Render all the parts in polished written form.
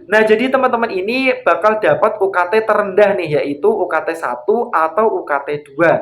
Nah, jadi teman-teman ini bakal dapat UKT terendah nih, yaitu UKT 1 atau UKT 2.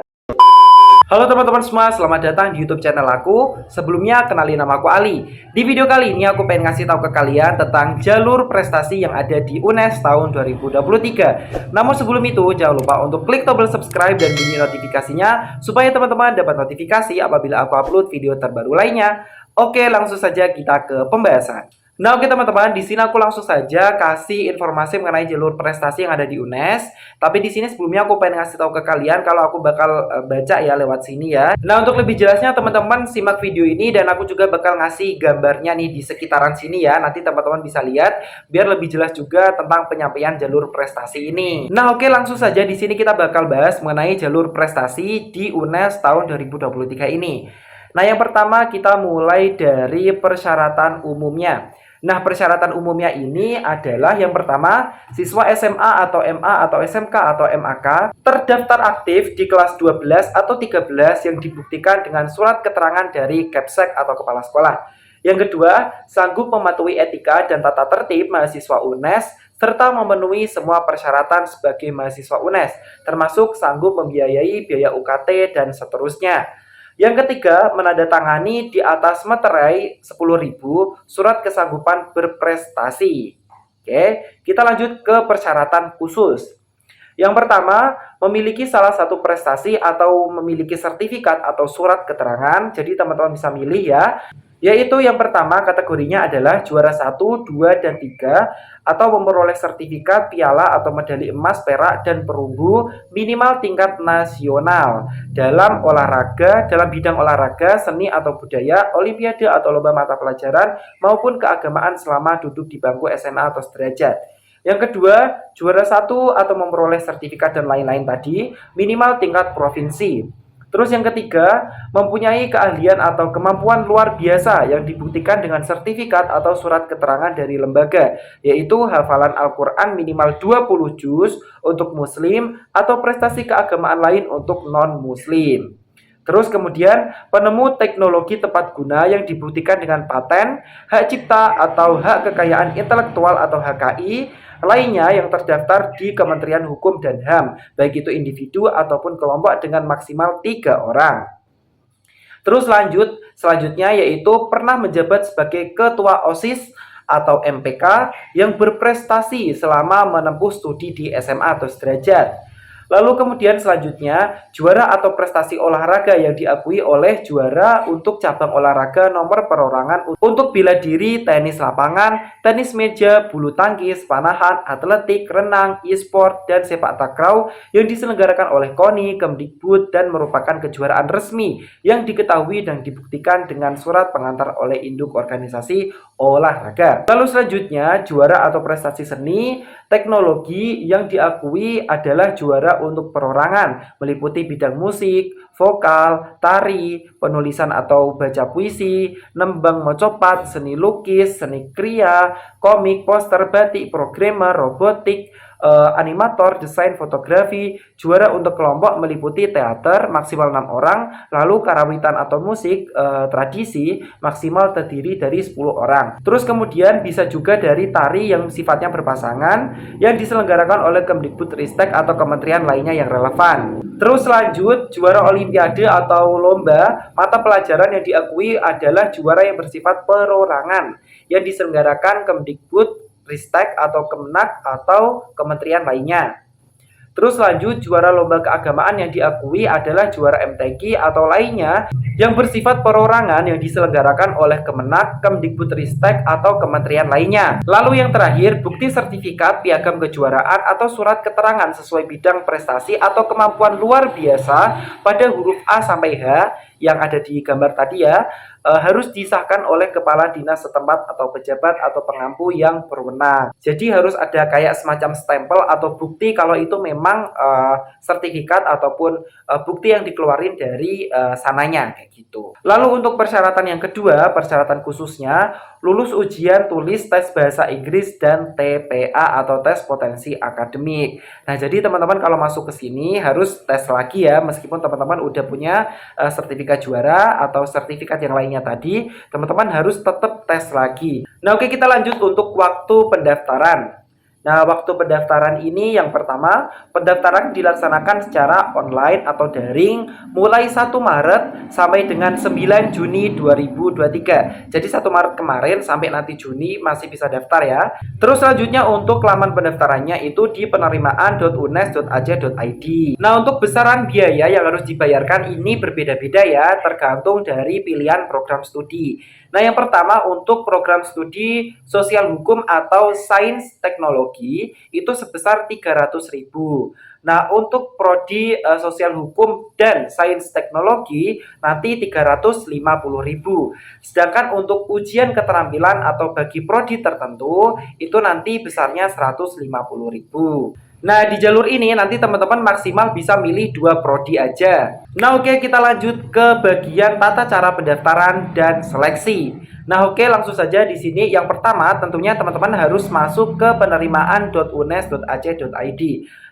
Halo teman-teman semua, selamat datang di YouTube channel aku. Sebelumnya, kenalin nama aku Ali. Di video kali ini aku pengen ngasih tahu ke kalian tentang jalur prestasi yang ada di UNES tahun 2023. Namun sebelum itu, jangan lupa untuk klik tombol subscribe dan bunyi notifikasinya supaya teman-teman dapat notifikasi apabila aku upload video terbaru lainnya. Oke, langsung saja kita ke pembahasan. Nah, oke teman-teman, di sini aku langsung saja kasih informasi mengenai jalur prestasi yang ada di UNES. Tapi di sini sebelumnya aku pengen ngasih tahu ke kalian kalau aku bakal baca ya lewat sini ya. Nah, untuk lebih jelasnya teman-teman simak video ini dan aku juga bakal ngasih gambarnya nih di sekitaran sini ya. Nanti teman-teman bisa lihat biar lebih jelas juga tentang penyampaian jalur prestasi ini. Nah, oke langsung saja di sini kita bakal bahas mengenai jalur prestasi di UNES tahun 2023 ini. Nah, yang pertama kita mulai dari persyaratan umumnya. Nah, persyaratan umumnya ini adalah yang pertama, siswa SMA atau MA atau SMK atau MAK terdaftar aktif di kelas 12 atau 13 yang dibuktikan dengan surat keterangan dari Kepsek atau kepala sekolah. Yang kedua, sanggup mematuhi etika dan tata tertib mahasiswa UNES serta memenuhi semua persyaratan sebagai mahasiswa UNES, termasuk sanggup membiayai biaya UKT dan seterusnya. Yang ketiga, menandatangani di atas materai 10.000 surat kesanggupan berprestasi. Oke, kita lanjut ke persyaratan khusus. Yang pertama, memiliki salah satu prestasi atau memiliki sertifikat atau surat keterangan. Jadi teman-teman bisa milih ya. Yaitu yang pertama kategorinya adalah juara 1, 2, dan 3 atau memperoleh sertifikat, piala atau medali emas, perak, dan perunggu minimal tingkat nasional dalam olahraga, dalam bidang olahraga, seni atau budaya, olimpiade atau lomba mata pelajaran maupun keagamaan selama duduk di bangku SMA atau sederajat. Yang kedua, juara 1 atau memperoleh sertifikat dan lain-lain tadi minimal tingkat provinsi. Terus yang ketiga, mempunyai keahlian atau kemampuan luar biasa yang dibuktikan dengan sertifikat atau surat keterangan dari lembaga, yaitu hafalan Al-Quran minimal 20 juz untuk muslim atau prestasi keagamaan lain untuk non-muslim. Terus kemudian penemu teknologi tepat guna yang dibuktikan dengan paten, hak cipta atau hak kekayaan intelektual atau HKI lainnya yang terdaftar di Kementerian Hukum dan HAM, baik itu individu ataupun kelompok dengan maksimal 3 orang. Terus selanjutnya yaitu pernah menjabat sebagai ketua OSIS atau MPK yang berprestasi selama menempuh studi di SMA atau sederajat. Lalu kemudian selanjutnya, juara atau prestasi olahraga yang diakui oleh juara untuk cabang olahraga nomor perorangan untuk bela diri, tenis lapangan, tenis meja, bulu tangkis, panahan, atletik, renang, e-sport, dan sepak takraw yang diselenggarakan oleh KONI, Kemdikbud, dan merupakan kejuaraan resmi yang diketahui dan dibuktikan dengan surat pengantar oleh induk organisasi olahraga. Lalu selanjutnya, juara atau prestasi seni, teknologi yang diakui adalah juara untuk perorangan, meliputi bidang musik, vokal, tari, penulisan atau baca puisi, nembang mocopat, seni lukis, seni kriya, komik, poster, batik, programmer, robotik, animator, desain, fotografi. Juara untuk kelompok meliputi teater maksimal 6 orang, lalu karawitan atau musik tradisi maksimal terdiri dari 10 orang. Terus kemudian bisa juga dari tari yang sifatnya berpasangan yang diselenggarakan oleh Kemdikbudristek atau kementerian lainnya yang relevan. Terus lanjut, juara olimpiade atau lomba mata pelajaran yang diakui adalah juara yang bersifat perorangan yang diselenggarakan Kemdikbud Ristek atau Kemenak atau kementerian lainnya. Terus lanjut, juara lomba keagamaan yang diakui adalah juara MTQ atau lainnya yang bersifat perorangan yang diselenggarakan oleh Kemenak, Kemdikbudristek atau kementerian lainnya. Lalu yang terakhir, bukti sertifikat piagam kejuaraan atau surat keterangan sesuai bidang prestasi atau kemampuan luar biasa pada huruf A sampai H yang ada di gambar tadi ya, harus disahkan oleh kepala dinas setempat atau pejabat atau pengampu yang berwenang. Jadi harus ada kayak semacam stempel atau bukti kalau itu memang sertifikat ataupun bukti yang dikeluarin dari sananya kayak gitu. Lalu untuk persyaratan yang kedua, persyaratan khususnya, lulus ujian tulis tes bahasa Inggris dan TPA atau tes potensi akademik. Nah, jadi teman-teman kalau masuk ke sini harus tes lagi ya, meskipun teman-teman udah punya sertifikat juara atau sertifikat yang lainnya tadi, teman-teman harus tetap tes lagi. Nah, oke, kita lanjut untuk waktu pendaftaran. Nah, waktu pendaftaran ini yang pertama, pendaftaran dilaksanakan secara online atau daring mulai 1 Maret sampai dengan 9 Juni 2023. Jadi 1 Maret kemarin sampai nanti Juni masih bisa daftar ya. Terus selanjutnya untuk laman pendaftarannya itu di penerimaan.unes.ac.id. Nah, untuk besaran biaya yang harus dibayarkan ini berbeda-beda ya, tergantung dari pilihan program studi. Nah, yang pertama untuk program studi sosial hukum atau sains teknologi itu sebesar 300.000. Nah, untuk prodi sosial hukum dan sains teknologi nanti 350.000. Sedangkan untuk ujian keterampilan atau bagi prodi tertentu itu nanti besarnya 150.000. Nah, di jalur ini nanti teman-teman maksimal bisa milih 2 prodi aja. Nah, oke, kita lanjut ke bagian tata cara pendaftaran dan seleksi. Nah, oke, langsung saja di sini. Yang pertama, tentunya teman-teman harus masuk ke penerimaan.unes.ac.id.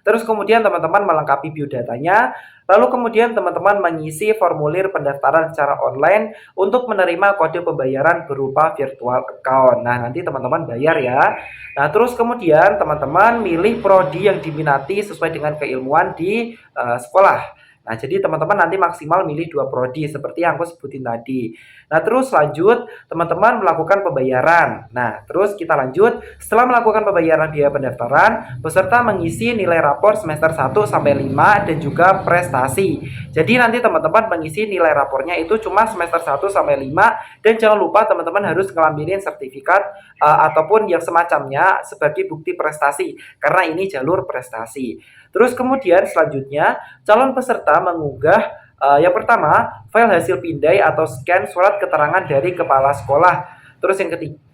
Terus kemudian teman-teman melengkapi biodatanya. Lalu kemudian teman-teman mengisi formulir pendaftaran secara online untuk menerima kode pembayaran berupa virtual account. Nah, nanti teman-teman bayar ya. Nah, terus kemudian teman-teman milih prodi yang diminati sesuai dengan keilmuan di sekolah. Nah, jadi teman-teman nanti maksimal milih 2 prodi seperti yang aku sebutin tadi. Nah, terus lanjut teman-teman melakukan pembayaran. Nah, terus kita lanjut. Setelah melakukan pembayaran biaya pendaftaran, peserta mengisi nilai rapor semester 1 sampai 5 dan juga prestasi. Jadi nanti teman-teman mengisi nilai rapornya itu cuma semester 1 sampai 5 dan jangan lupa teman-teman harus ngelampirin sertifikat ataupun yang semacamnya sebagai bukti prestasi karena ini jalur prestasi. Terus kemudian selanjutnya calon peserta mengunggah yang pertama file hasil pindai atau scan surat keterangan dari kepala sekolah. Terus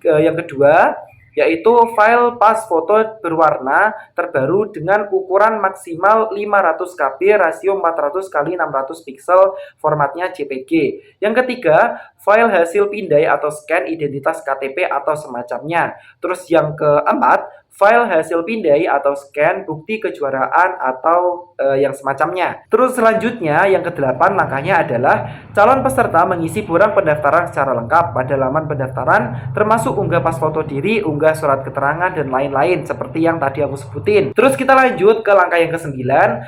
yang kedua yaitu file pas foto berwarna terbaru dengan ukuran maksimal 500 KB rasio 400 x 600 pixel formatnya JPG. Yang ketiga, file hasil pindai atau scan identitas KTP atau semacamnya. Terus yang keempat, file hasil pindai atau scan bukti kejuaraan atau yang semacamnya. Terus selanjutnya yang kedelapan langkahnya adalah calon peserta mengisi borang pendaftaran secara lengkap pada laman pendaftaran termasuk unggah pas foto diri, unggah surat keterangan dan lain-lain seperti yang tadi aku sebutin. Terus kita lanjut ke langkah yang ke-9.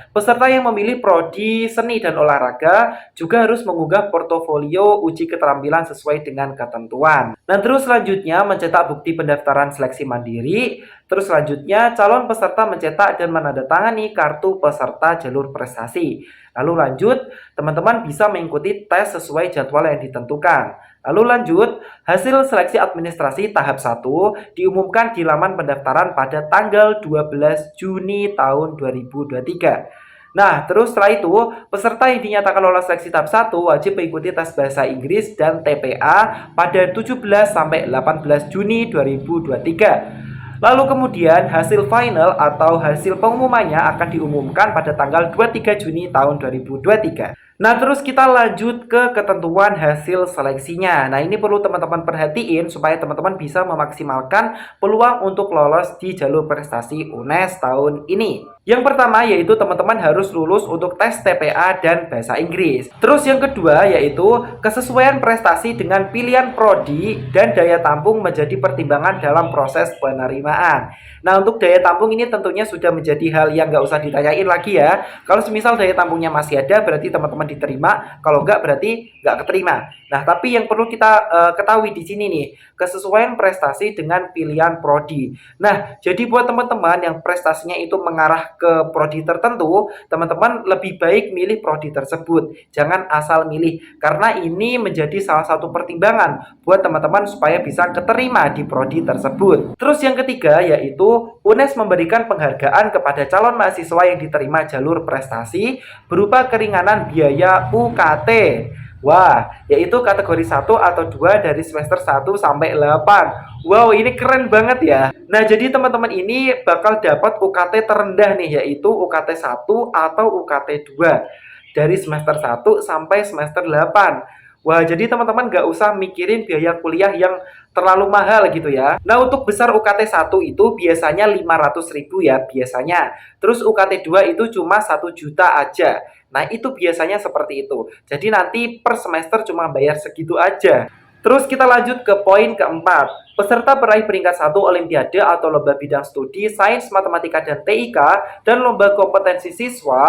Peserta yang memilih prodi seni dan olahraga juga harus mengunggah portofolio uji keterampilan sesuai dengan ketentuan. Dan terus selanjutnya mencetak bukti pendaftaran seleksi mandiri. Terus selanjutnya calon peserta mencetak dan menandatangani kartu peserta jalur prestasi. Lalu lanjut, teman-teman bisa mengikuti tes sesuai jadwal yang ditentukan. Lalu lanjut, hasil seleksi administrasi tahap 1 diumumkan di laman pendaftaran pada tanggal 12 Juni tahun 2023. Nah, terus setelah itu, peserta yang dinyatakan lolos seleksi tahap 1 wajib mengikuti tes bahasa Inggris dan TPA pada 17 sampai 18 Juni 2023. Lalu kemudian hasil final atau hasil pengumumannya akan diumumkan pada tanggal 23 Juni tahun 2023. Nah, terus kita lanjut ke ketentuan hasil seleksinya. Nah, ini perlu teman-teman perhatiin supaya teman-teman bisa memaksimalkan peluang untuk lolos di jalur prestasi UNES tahun ini. Yang pertama yaitu teman-teman harus lulus untuk tes TPA dan bahasa Inggris. Terus yang kedua yaitu kesesuaian prestasi dengan pilihan prodi dan daya tampung menjadi pertimbangan dalam proses penerimaan. Nah, untuk daya tampung ini tentunya sudah menjadi hal yang nggak usah ditanyain lagi ya. Kalau semisal daya tampungnya masih ada berarti teman-teman diterima, kalau nggak berarti nggak keterima. Nah, tapi yang perlu kita ketahui di sini nih, kesesuaian prestasi dengan pilihan prodi. Nah, jadi buat teman-teman yang prestasinya itu mengarah ke prodi tertentu, teman-teman lebih baik milih prodi tersebut. Jangan asal milih, karena ini menjadi salah satu pertimbangan buat teman-teman supaya bisa keterima di prodi tersebut. Terus yang ketiga yaitu UNES memberikan penghargaan kepada calon mahasiswa yang diterima jalur prestasi berupa keringanan biaya UKT. Wah, yaitu kategori 1 atau 2 dari semester 1 sampai 8. Wow, ini keren banget ya. Nah, jadi teman-teman ini bakal dapat UKT terendah nih, yaitu UKT 1 atau UKT 2 dari semester 1 sampai semester 8. Wah, jadi teman-teman nggak usah mikirin biaya kuliah yang terlalu mahal gitu ya. Nah, untuk besar UKT 1 itu biasanya 500.000 ya, biasanya. Terus UKT 2 itu cuma 1 juta aja. Nah, itu biasanya seperti itu. Jadi nanti per semester cuma bayar segitu aja. Terus kita lanjut ke poin keempat. Peserta peraih peringkat 1 Olimpiade atau Lomba Bidang Studi Sains, Matematika, dan TIK dan Lomba Kompetensi Siswa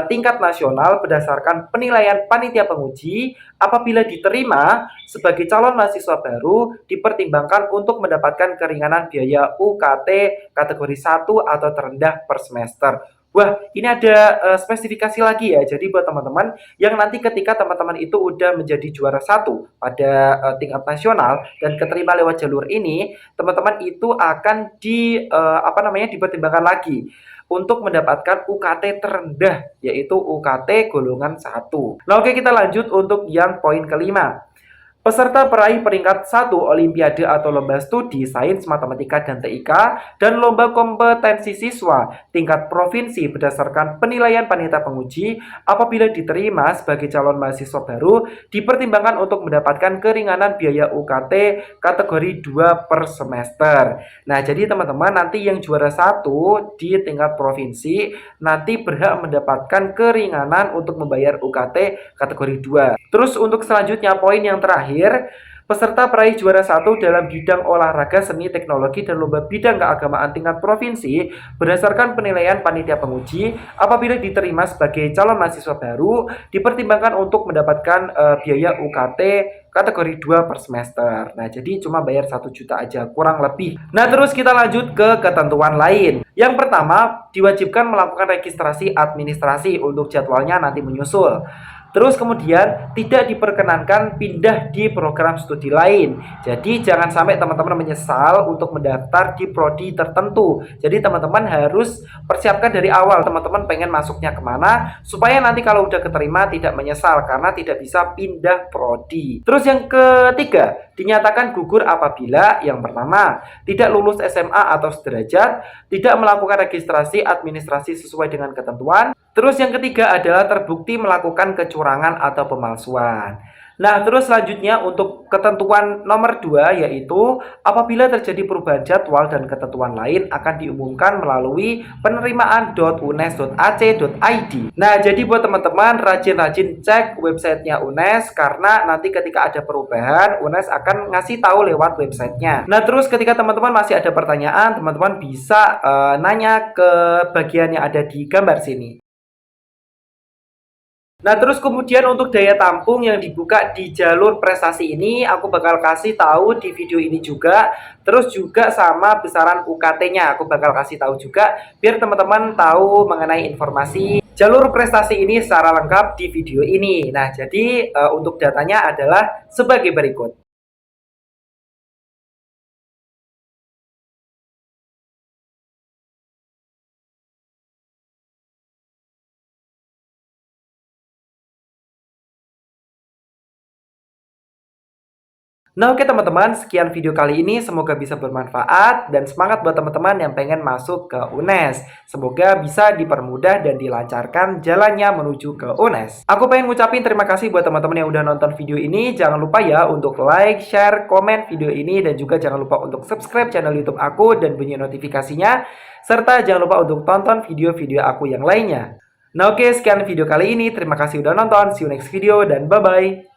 tingkat nasional berdasarkan penilaian panitia penguji apabila diterima sebagai calon mahasiswa baru dipertimbangkan untuk mendapatkan keringanan biaya UKT kategori 1 atau terendah per semester. Wah, ini ada spesifikasi lagi ya. Jadi buat teman-teman yang nanti ketika teman-teman itu udah menjadi juara 1 pada tingkat nasional dan keterima lewat jalur ini, teman-teman itu akan dipertimbangkan lagi untuk mendapatkan UKT terendah, yaitu UKT golongan 1. Nah, oke, kita lanjut untuk yang poin kelima. Peserta peraih peringkat 1 Olimpiade atau Lomba Studi Sains, Matematika, dan TIK dan Lomba Kompetensi Siswa tingkat provinsi berdasarkan penilaian panitia penguji apabila diterima sebagai calon mahasiswa baru dipertimbangkan untuk mendapatkan keringanan biaya UKT kategori 2 per semester. Nah, jadi teman-teman nanti yang juara 1 di tingkat provinsi nanti berhak mendapatkan keringanan untuk membayar UKT kategori 2. Terus untuk selanjutnya poin yang terakhir, peserta peraih juara 1 dalam bidang olahraga, seni, teknologi, dan lomba bidang keagamaan tingkat provinsi berdasarkan penilaian panitia penguji apabila diterima sebagai calon mahasiswa baru dipertimbangkan untuk mendapatkan biaya UKT kategori 2 per semester. Nah, jadi cuma bayar 1 juta aja, kurang lebih. Nah, terus kita lanjut ke ketentuan lain. Yang pertama, diwajibkan melakukan registrasi administrasi untuk jadwalnya nanti menyusul. Terus kemudian tidak diperkenankan pindah di program studi lain. Jadi jangan sampai teman-teman menyesal untuk mendaftar di prodi tertentu. Jadi teman-teman harus persiapkan dari awal teman-teman pengen masuknya kemana, supaya nanti kalau udah keterima tidak menyesal karena tidak bisa pindah prodi. Terus yang ketiga, dinyatakan gugur apabila yang pertama tidak lulus SMA atau sederajat, tidak melakukan registrasi administrasi sesuai dengan ketentuan. Terus yang ketiga adalah terbukti melakukan kecurangan atau pemalsuan. Nah, terus selanjutnya untuk ketentuan nomor 2 yaitu apabila terjadi perubahan jadwal dan ketentuan lain akan diumumkan melalui penerimaan.unes.ac.id. Nah, jadi buat teman-teman rajin-rajin cek websitenya UNES karena nanti ketika ada perubahan UNES akan ngasih tahu lewat websitenya. Nah, terus ketika teman-teman masih ada pertanyaan, teman-teman bisa nanya ke bagian yang ada di gambar sini. Nah, terus kemudian untuk daya tampung yang dibuka di jalur prestasi ini aku bakal kasih tahu di video ini juga. Terus juga sama besaran UKT-nya aku bakal kasih tahu juga biar teman-teman tahu mengenai informasi jalur prestasi ini secara lengkap di video ini. Nah, jadi untuk datanya adalah sebagai berikut. Nah, oke teman-teman, sekian video kali ini. Semoga bisa bermanfaat dan semangat buat teman-teman yang pengen masuk ke UNES. Semoga bisa dipermudah dan dilancarkan jalannya menuju ke UNES. Aku pengen ngucapin terima kasih buat teman-teman yang udah nonton video ini. Jangan lupa ya untuk like, share, komen video ini, dan juga jangan lupa untuk subscribe channel YouTube aku dan bunyi notifikasinya. Serta jangan lupa untuk tonton video-video aku yang lainnya. Nah, oke, sekian video kali ini. Terima kasih udah nonton. See you next video dan bye-bye.